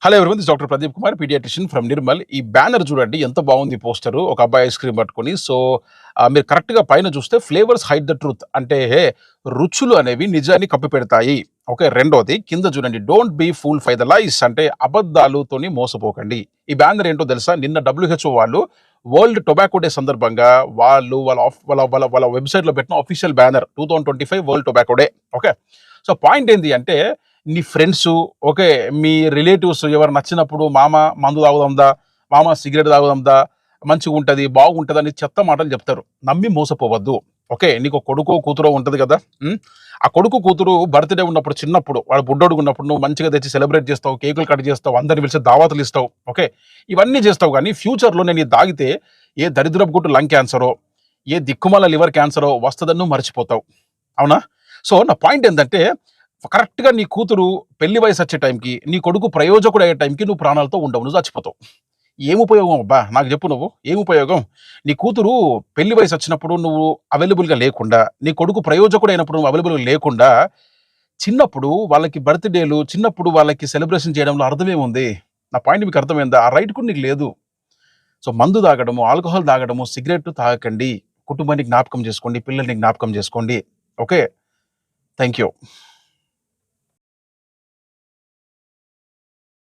Hello everyone, this doctor Pradeep Kumar, paediatrician from Nirmal. ఈ banner చూడండి ఎంత బాగుంది పోస్టరు. ఒక అబ్బాయి ఐస్ క్రీమ్ పట్టుకొని. మీరు కరెక్ట్‌గా పైన చూస్తే ఫ్లేవర్స్ హైడ్ ద ట్రూత్ అంటే రుచులు అనేవి నిజాన్ని కప్పిపెడతాయి. ఓకే. రెండోది కింద చూడండి, don't be fooled by the lies అంటే అబద్ధాలుతోని మోసపోకండి. ఈ బ్యానర్ ఏంటో తెలుసా? నిన్న డబ్ల్యూహెచ్ఓ వాళ్ళు వరల్డ్ టొబాకో డే సందర్భంగా వాళ్ళు వాళ్ళ ఆఫ్ వాళ్ళ వాళ్ళ వాళ్ళ వెబ్‌సైట్‌లో పెట్టిన official banner 2025 world tobacco day. Okay. So point ఏంది అంటే, నీ ఫ్రెండ్సు, ఓకే, మీ రిలేటివ్స్ ఎవరు నచ్చినప్పుడు మామ మందు తాగుదాందా, మామ సిగరెట్ తాగుదాందా, మంచిగుంటది, బాగుంటదని చెత్త మాటలు చెప్తారు. నమ్మి మోసపోవద్దు. ఓకే. నీకు కొడుకో, కూతురో ఉంటది కదా! హ్మ్. ఆ కొడుకు, కూతురు బర్త్‌డే ఉన్నప్పుడు చిన్నప్పుడు, వాడు బుడ్డోడుగున్నప్పుడు నువ్వు మంచిగా తెచ్చి సెలబ్రేట్ చేస్తావు, కేకులు కట్ చేస్తావు, అందరిని పిలిచి దావతులు ఇస్తావు. ఓకే. ఇవన్నీ చేస్తావు గానీ ఫ్యూచర్‌లో నేను ఇది తాగితే ఏ దరిద్రపు గుట్టు లంగ్ క్యాన్సరో, ఏ దిక్కుమాల లివర్ క్యాన్సరో వస్తదని నువ్వు మర్చిపోతావు. అవునా? సో, నా పాయింట్ ఏందంటే, కరెక్ట్‌గా నీ కూతురు పెళ్లి వయసొచ్చే టైంకి, నీ కొడుకు ప్రయోజకుడయ్యే టైంకి నువ్వు ప్రాణాలతో ఉండవు. నువ్వు చచ్చిపోతావు. ఏం ఉపయోగం అబ్బా! నాకు జెప్పు నువ్వు. ఏం ఉపయోగం? నీ కూతురు పెళ్లి వయసొచ్చినప్పుడు నువ్వు అవైలబుల్‌గా లేకుండా, నీ కొడుకు ప్రయోజకుడైనప్పుడు నువ్వు అవైలబుల్‌గా లేకుండా, చిన్నప్పుడు వాళ్ళకి బర్త్‌డేలు, చిన్నప్పుడు వాళ్ళకి సెలబ్రేషన్ చేయడంలో అర్థమేముంది? నా పాయింట్ మీకు అర్థమైందా? ఆ రైట్ కూడా నీకు లేదు. సో, మందు తాగడము, ఆల్కహాల్ తాగడము, సిగరెట్ తాగకండి. కుటుంబాన్ని జ్ఞాపకం చేసుకోండి. పిల్లల్ని జ్ఞాపకం చేసుకోండి. ఓకే. Thank you.